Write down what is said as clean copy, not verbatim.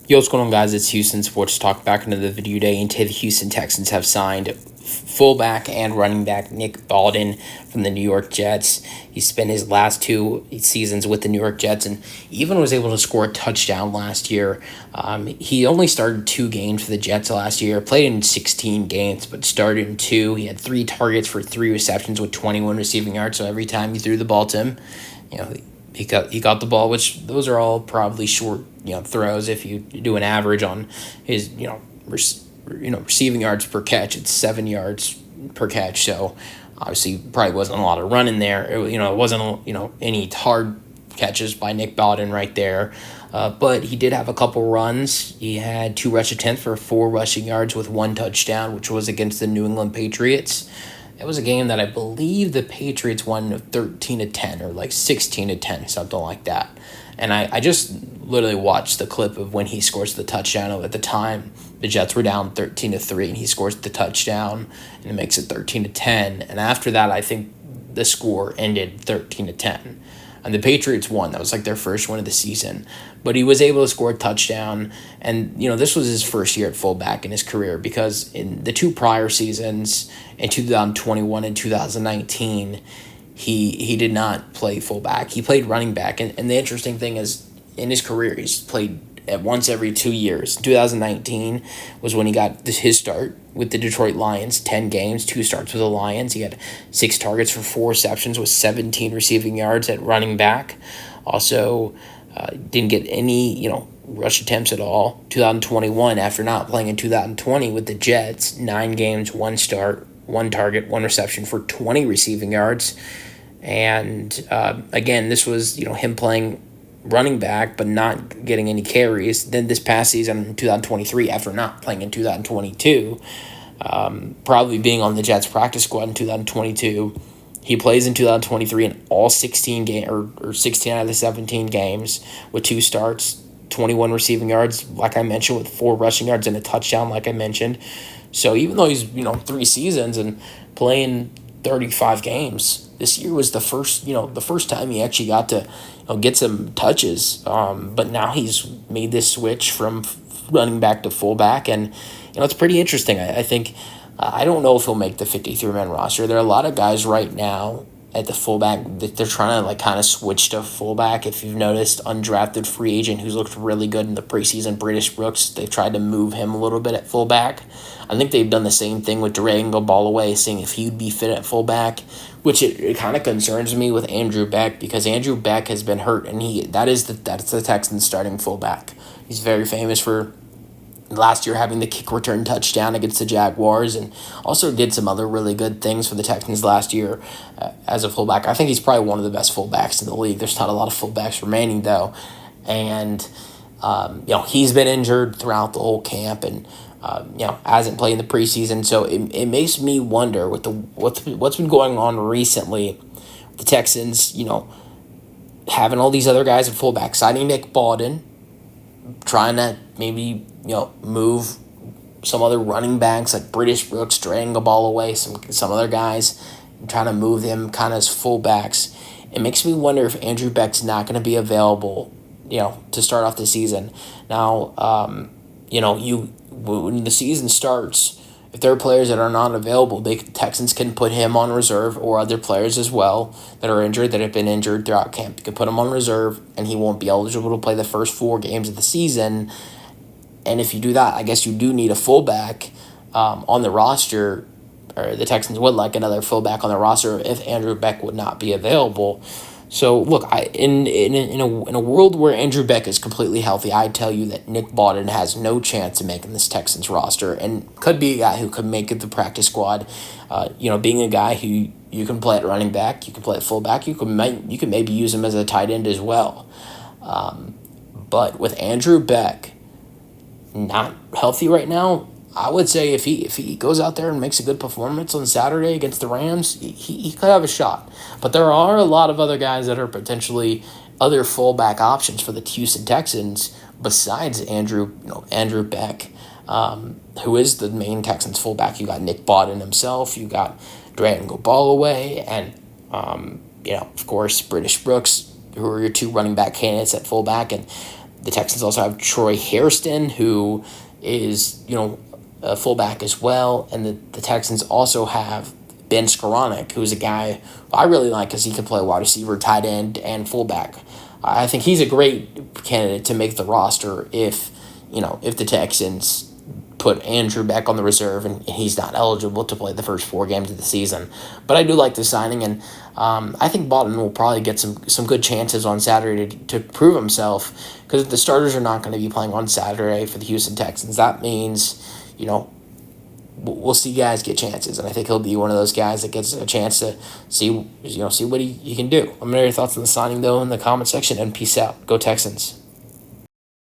Yo, what's going on, guys? It's Houston Sports Talk back into the video day, and today the Houston Texans have signed fullback and running back Nick Bawden from the New York Jets. He spent his last 2 seasons with the New York Jets and even was able to score a touchdown last year. He only started 2 games for the Jets last year, played in 16 games, but started in 2. He had 3 targets for 3 receptions with 21 receiving yards, so every time you threw the ball to him, you know, he got the ball, which those are all probably short throws. If you do an average on his receiving yards per catch, it's 7 yards per catch. So obviously probably wasn't a lot of running there. It wasn't any hard catches by Nick Bawden right there. But he did have a couple runs. He had 2 rush attempts for 4 rushing yards with 1 touchdown, which was against the New England Patriots. It was a game that I believe the Patriots won 13-10 or like 16-10, something like that. And I just literally watched the clip of when he scores the touchdown. At the time, the Jets were down 13-3, and he scores the touchdown, and it makes it 13-10. And after that, I think the score ended 13-10. And the Patriots won. That was like their first win of the season. But he was able to score a touchdown. And, this was his first year at fullback in his career, because in the 2 prior seasons, in 2021 and 2019, he did not play fullback. He played running back. And the interesting thing is, in his career, he's played at once every 2 years. 2019 was when he got his start with the Detroit Lions, 10 games, 2 starts with the Lions. He had 6 targets for 4 receptions with 17 receiving yards at running back. Also, didn't get any, rush attempts at all. 2021, after not playing in 2020 with the Jets, 9 games, 1 start, 1 target, 1 reception for 20 receiving yards. And again, this was, him playing running back but not getting any carries. Then this past season in 2023, after not playing in 2022, probably being on the Jets practice squad in 2022, he plays in 2023 in all 16 or 16 out of the 17 games with 2 starts, 21 receiving yards, like I mentioned, with 4 rushing yards and a touchdown, like I mentioned. So even though he's 3 seasons and playing 35 games, this year was the first time he actually got to get some touches. But now he's made this switch from running back to fullback, and it's pretty interesting. I think I don't know if he'll make the 53-man roster. There are a lot of guys right now at the fullback that they're trying to kind of switch to fullback. If you've noticed, undrafted free agent who's looked really good in the preseason, British Brooks, they've tried to move him a little bit at fullback. I think they've done the same thing with Durango Ballaway, seeing if he'd be fit at fullback, which it kind of concerns me with Andrew Beck, because Andrew Beck has been hurt, and that's the Texans starting fullback. He's very famous for last year having the kick return touchdown against the Jaguars, and also did some other really good things for the Texans last year as a fullback. I think he's probably one of the best fullbacks in the league. There's not a lot of fullbacks remaining, though. And, he's been injured throughout the whole camp, and hasn't played in the preseason. So it makes me wonder with what's been going on recently, the Texans, having all these other guys at fullback, signing Nick Bawden, trying to maybe, move some other running backs like British Brooks, dragging the ball away, some other guys, and trying to move them kind of as fullbacks. It makes me wonder if Andrew Beck's not going to be available, to start off the season. Now, when the season starts, if there are players that are not available, Texans can put him on reserve, or other players as well that are injured, that have been injured throughout camp. You can put him on reserve, and he won't be eligible to play the first 4 games of the season. And if you do that, I guess you do need a fullback on the roster, or the Texans would like another fullback on the roster if Andrew Beck would not be available. So look, in a world where Andrew Beck is completely healthy, I tell you that Nick Bawden has no chance of making this Texans roster, and could be a guy who could make it the practice squad. Being a guy who you can play at running back, you can play at fullback, you can maybe use him as a tight end as well. But with Andrew Beck not healthy right now, I would say if he goes out there and makes a good performance on Saturday against the Rams, he could have a shot. But there are a lot of other guys that are potentially other fullback options for the Houston Texans besides Andrew Beck, who is the main Texans fullback. You got Nick Bawden himself, you got Durango Ballaway, and of course British Brooks, who are your 2 running back candidates at fullback. And The Texans also have Troy Hairston, who is, a fullback as well. And the Texans also have Ben Skoranek, who's a guy I really like because he can play wide receiver, tight end, and fullback. I think he's a great candidate to make the roster if the Texans put Andrew back on the reserve and he's not eligible to play the first 4 games of the season. But I do like the signing, and I think Bawden will probably get some good chances on Saturday to prove himself, because if the starters are not going to be playing on Saturday for the Houston Texans, that means, we'll see guys get chances, and I think he'll be one of those guys that gets a chance to see what he can do. Let me know your thoughts on the signing, though, in the comment section, and peace out. Go Texans.